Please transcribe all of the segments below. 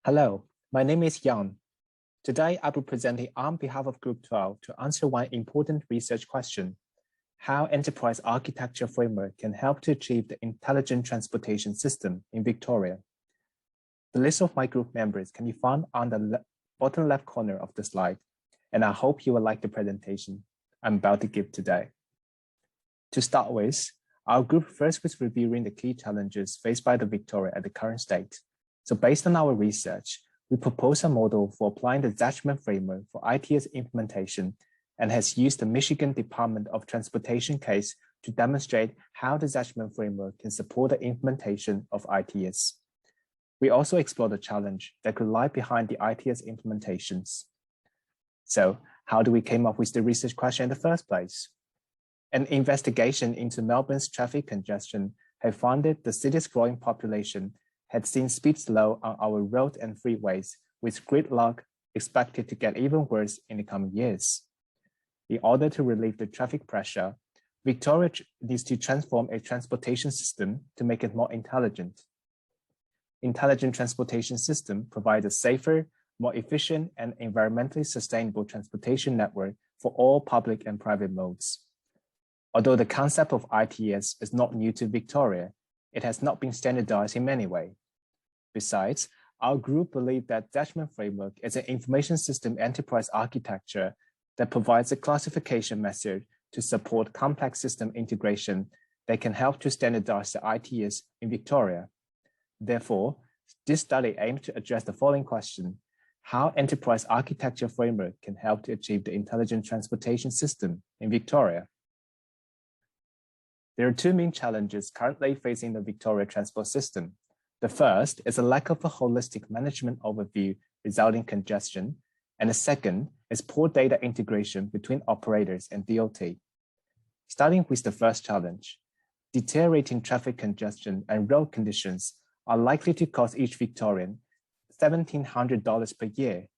Hello, my name is Yang. Today, I will be presenting on behalf of Group 12 to answer one important research question: how enterprise architecture framework can help to achieve the intelligent transportation system in Victoria. The list of my group members can be found on the bottom left corner of the slide, and I hope you will like the presentation I'm about to give today. To start with, our group first was reviewing the key challenges faced by the Victoria at the current state. So based on our research, we propose a model for applying the Zatchman framework for ITS implementation and has used the Michigan Department of Transportation case to demonstrate how the Zatchman framework can support the implementation of ITS. We also explore the challenge that could lie behind the ITS implementations. So how do we came up with the research question in the first place? An investigation into Melbourne's traffic congestion have found that the city's growing population had seen speed slow on our roads and freeways, with gridlock expected to get even worse in the coming years. In order to relieve the traffic pressure, Victoria needs to transform a transportation system to make it more intelligent. Intelligent transportation system provides a safer, more efficient, and environmentally sustainable transportation network for all public and private modes. Although the concept of ITS is not new to Victoria, it has not been standardized in many ways. Besides, our group believes that Zatchman framework is an information system enterprise architecture that provides a classification method to support complex system integration that can help to standardize the ITS in Victoria. Therefore, this study aims to address the following question: how enterprise architecture framework can help to achieve the intelligent transportation system in Victoria. There are two main challenges currently facing the Victoria transport system. The first is a lack of a holistic management overview resulting in congestion, and the second is poor data integration between operators and DOT. Starting with the first challenge, deteriorating traffic congestion and road conditions are likely to cost each Victorian $1,700 per year.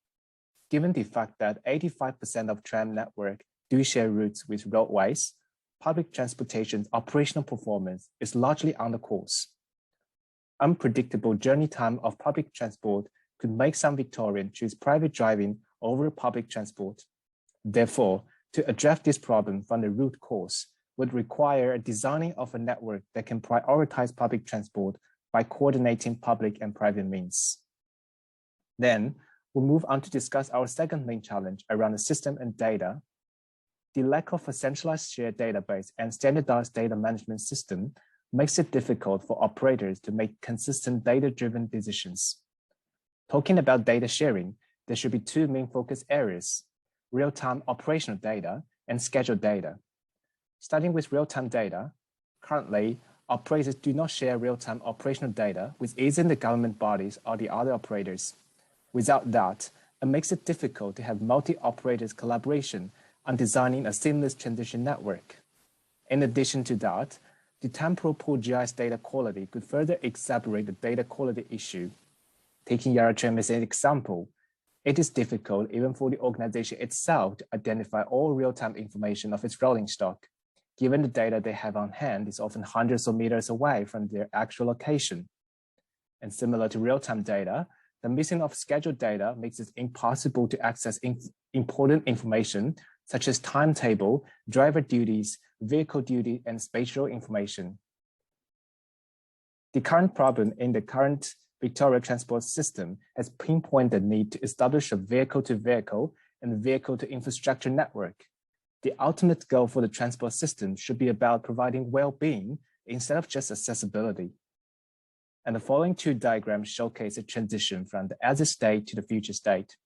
Given the fact that 85% of tram network do share routes with roadways, public transportation's operational performance is largely on the course. Unpredictable journey time of public transport could make some Victorians choose private driving over public transport. Therefore, to address this problem from the root cause would require a designing of a network that can prioritize public transport by coordinating public and private means. Then, we'll move on to discuss our second main challenge around the system and data. The lack of a centralized shared database and standardized data management system makes it difficult for operators to make consistent data-driven decisions. Talking about data sharing, there should be two main focus areas: real-time operational data and scheduled data. Starting with real-time data, currently, operators do not share real-time operational data with either the government bodies or the other operators. Without that, it makes it difficult to have multi-operators collaboration on designing a seamless transition network. In addition to that, the temporal pool GIS data quality could further exacerbate the data quality issue. Taking Yarra Tram as an example, it is difficult even for the organization itself to identify all real-time information of its rolling stock, given the data they have on hand is often hundreds of meters away from their actual location. And similar to real-time data, the missing of scheduled data makes it impossible to access important information such as timetable, driver duties, vehicle duty, and spatial information. The current problem in the current Victoria transport system has pinpointed the need to establish a vehicle-to-vehicle and vehicle-to-infrastructure network. The ultimate goal for the transport system should be about providing well-being instead of just accessibility. And the following two diagrams showcase a transition from the as-is state to the future state.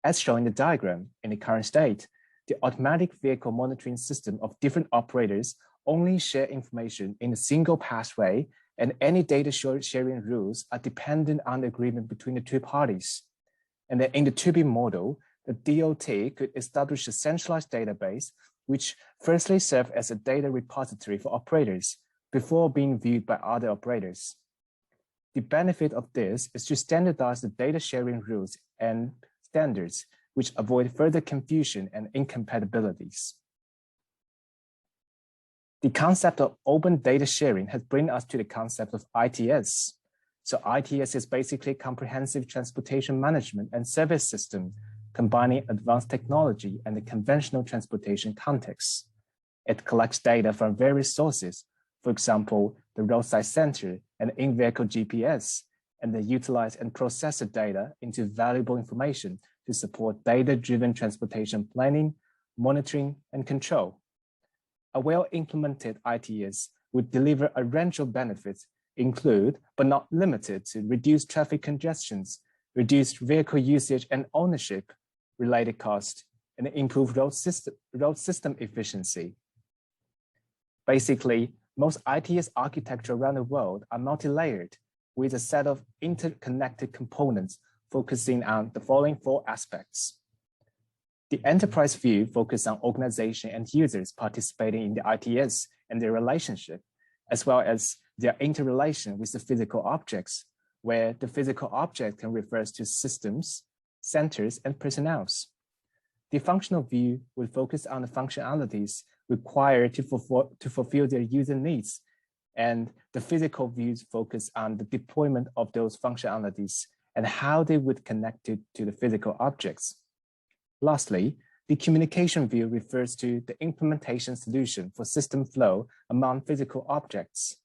As shown in the diagram, in the current state, the automatic vehicle monitoring system of different operators only share information in a single pathway, and any data sharing rules are dependent on the agreement between the two parties. And then in the to-be model, the DOT could establish a centralized database, which firstly serves as a data repository for operators before being viewed by other operators. The benefit of this is to standardize the data sharing rules and standards, which avoid further confusion and incompatibilities. The concept of open data sharing has brought us to the concept of ITS. So ITS is basically comprehensive transportation management and service system, combining advanced technology and the conventional transportation context. It collects data from various sources, for example, the roadside sensor and in-vehicle GPS, and they utilize and process the data into valuable information to support data-driven transportation planning, monitoring, and control. A well-implemented ITS would deliver a range of benefits, include, but not limited to, reduced traffic congestions, reduced vehicle usage and ownership related costs, and improve road system efficiency. Basically, most ITS architecture around the world are multi-layered with a set of interconnected components focusing on the following four aspects. The enterprise view focuses on organization and users participating in the ITS and their relationship, as well as their interrelation with the physical objects, where the physical object can refer to systems, centers, and personnel. The functional view would focus on the functionalities required to fulfill their user needs, and the physical views focus on the deployment of those functionalities and how they would connect it to the physical objects. Lastly, the communication view refers to the implementation solution for system flow among physical objects.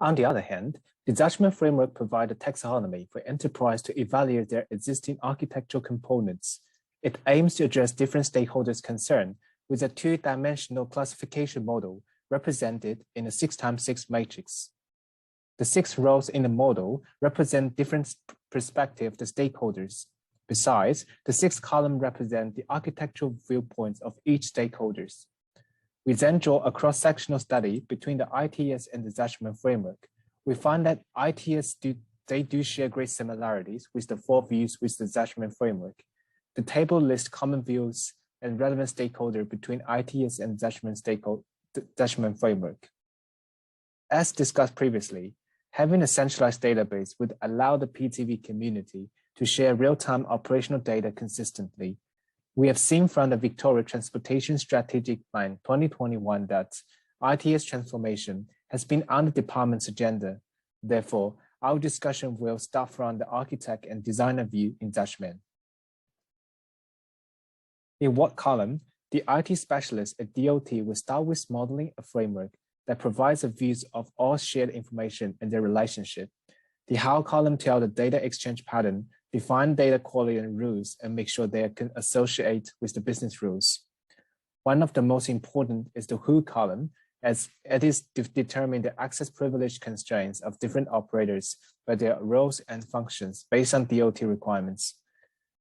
On the other hand, the judgment framework provides a taxonomy for enterprise to evaluate their existing architectural components. It aims to address different stakeholders' concerns with a two-dimensional classification model represented in a 6x6 matrix. The 6 rows in the model represent different perspectives of the stakeholders. Besides, the 6 columns represent the architectural viewpoints of each stakeholders. We then draw a cross-sectional study between the ITS and the judgment framework. We find that ITS do share great similarities with the 4 views with the judgment framework. The table lists common views and relevant stakeholders between ITS and judgment framework. As discussed previously, having a centralized database would allow the PTV community to share real-time operational data consistently. We have seen from the Victoria Transportation Strategic Plan 2021 that ITS transformation has been on the department's agenda. Therefore, our discussion will start from the architect and designer view in judgment. In what column, the IT specialist at DOT will start with modeling a framework that provides the views of all shared information and their relationship. The how column tells the data exchange pattern, define data quality and rules, and make sure they can associate with the business rules. One of the most important is the who column, as it is to determine the access privilege constraints of different operators by their roles and functions based on DOT requirements.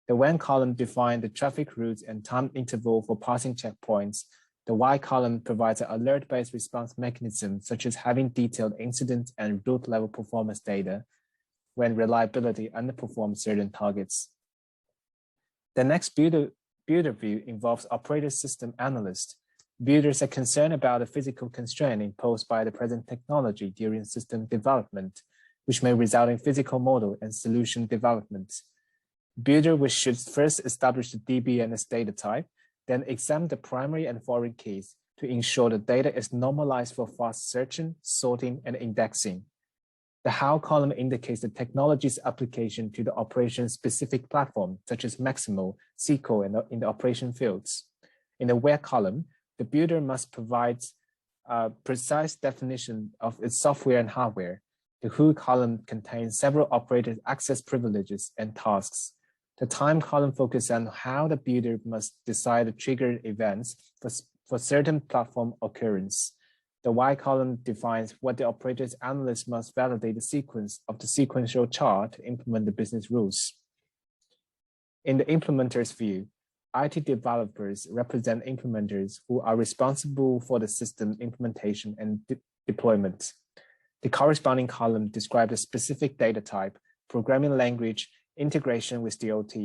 The when column defines the traffic routes and time interval for passing checkpoints. The why column provides an alert-based response mechanism, such as having detailed incident and route level performance data when reliability underperforms certain targets. The next builder view involves operator system analyst. Builders are concerned about the physical constraint imposed by the present technology during system development, which may result in physical model and solution development. Builder should first establish the DB and its data type, then examine the primary and foreign keys to ensure the data is normalized for fast searching, sorting, and indexing. The how column indicates the technology's application to the operation-specific platform, such as Maximo, SQL, in the operation fields. In the where column, the builder must provide a precise definition of its software and hardware. The who column contains several operator access privileges and tasks. The time column focuses on how the builder must decide the triggered events for certain platform occurrence. The why column defines what the operator's analyst must validate the sequence of the sequential chart to implement the business rules. In the implementer's view, IT developers represent implementers who are responsible for the system implementation and deployment. The corresponding column describes a specific data type, programming language, integration with DOT,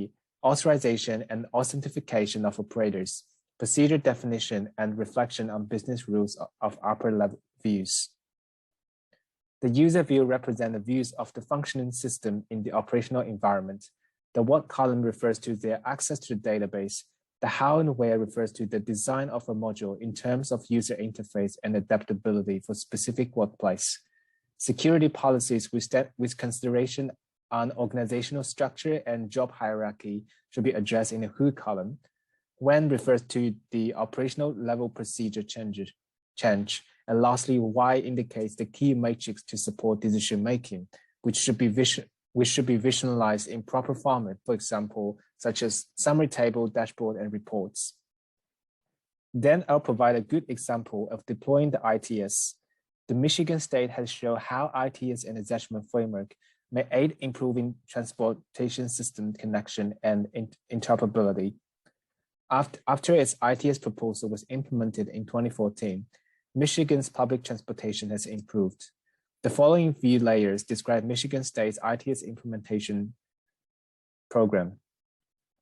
authorization and authentication of operators, procedure definition, and reflection on business rules of upper level views. The user view represents the views of the functioning system in the operational environment. The what column refers to their access to the database. The how and where refers to the design of a module in terms of user interface and adaptability for specific workplace. Security policies with consideration on organizational structure and job hierarchy should be addressed in the who column. When refers to the operational level procedure change. And lastly, why indicates the key matrix to support decision making, which should be visualized in proper format, for example, such as summary table, dashboard, and reports. Then I'll provide a good example of deploying the ITS. The Michigan State has shown how ITS and the judgment framework may aid improving transportation system connection and interoperability. After its ITS proposal was implemented in 2014, Michigan's public transportation has improved. The following view layers describe Michigan State's ITS implementation program.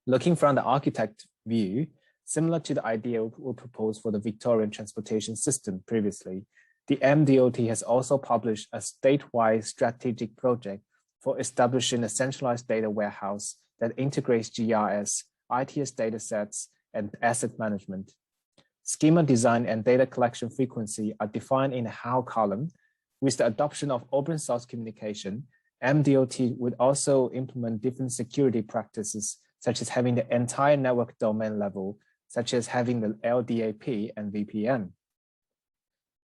Looking from the architect view, similar to the idea we proposed for the Victorian transportation system previously, the MDOT has also published a statewide strategic project for establishing a centralized data warehouse that integrates GIS, ITS datasets, and asset management. Schema design and data collection frequency are defined in the how column. With the adoption of open source communication, MDOT would also implement different security practices, such as having the entire network domain level, such as having the LDAP and VPN.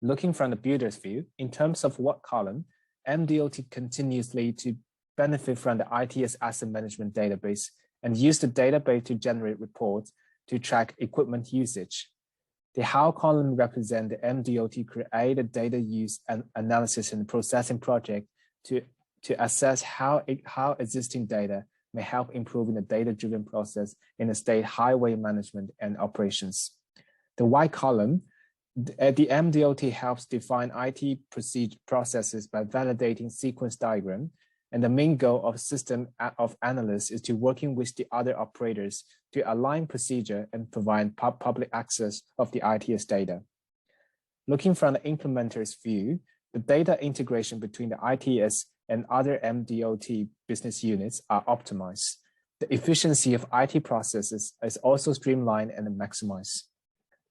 Looking from the builder's view, in terms of what column, MDOT continuously to benefit from the ITS asset management database and use the database to generate reports to track equipment usage. The how column represents the MDOT created data use and analysis and processing project to assess how existing data may help improving the data-driven process in the state highway management and operations. The Y column, the MDOT helps define IT processes by validating sequence diagram, and the main goal of system of analysts is to working with the other operators to align procedure and provide public access of the ITS data. Looking from the implementer's view, the data integration between the ITS and other MDOT business units are optimized. The efficiency of IT processes is also streamlined and maximized.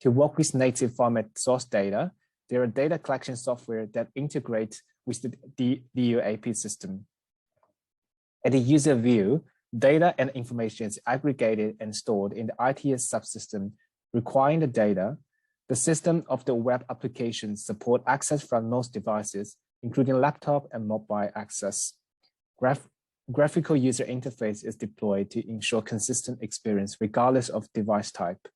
To work with native format source data, there are data collection software that integrate with the DUAP system. At the user view, data and information is aggregated and stored in the ITS subsystem. Requiring the data, the system of the web applications support access from most devices, including laptop and mobile access. Graphical user interface is deployed to ensure consistent experience regardless of device type.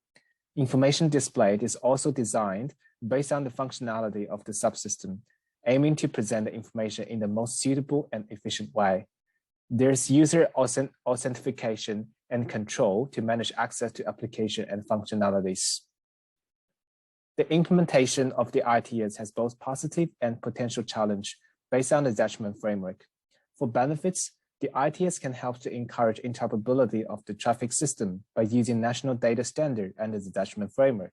Information displayed is also designed based on the functionality of the subsystem, aiming to present the information in the most suitable and efficient way. There's user authentication and control to manage access to application and functionalities. The implementation of the ITS has both positive and potential challenge based on the judgment framework. For benefits, the ITS can help to encourage interoperability of the traffic system by using national data standard under the judgment framework.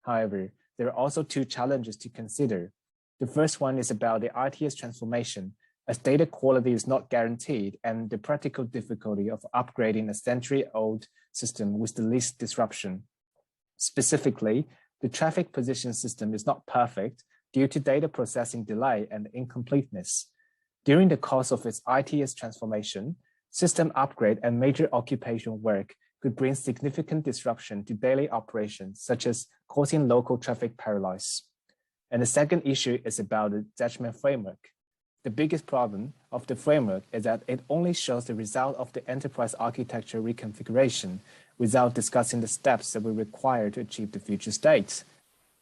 However, there are also two challenges to consider. The first one is about the ITS transformation, as data quality is not guaranteed, and the practical difficulty of upgrading a century-old system with the least disruption. Specifically, the traffic position system is not perfect due to data processing delay and incompleteness. During the course of its ITS transformation, system upgrade and major occupation work could bring significant disruption to daily operations, such as causing local traffic paralysis. And the second issue is about the judgment framework. The biggest problem of the framework is that it only shows the result of the enterprise architecture reconfiguration without discussing the steps that will require to achieve the future state.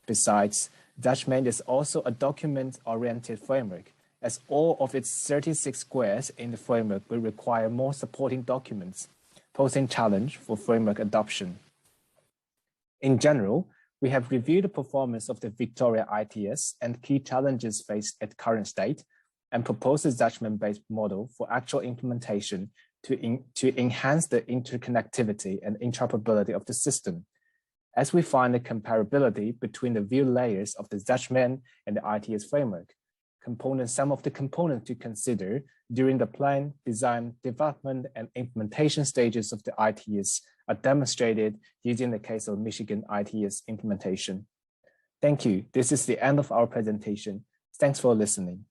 Besides, judgment is also a document-oriented framework, as all of its 36 squares in the framework will require more supporting documents, posing challenge for framework adoption. In general, we have reviewed the performance of the Victoria ITS and key challenges faced at current state, and propose a judgment-based model for actual implementation to enhance the interconnectivity and interoperability of the system. As we find the comparability between the view layers of the judgment and the ITS framework, some of the components to consider during the plan, design, development, and implementation stages of the ITS are demonstrated using the case of Michigan ITS implementation. Thank you. This is the end of our presentation. Thanks for listening.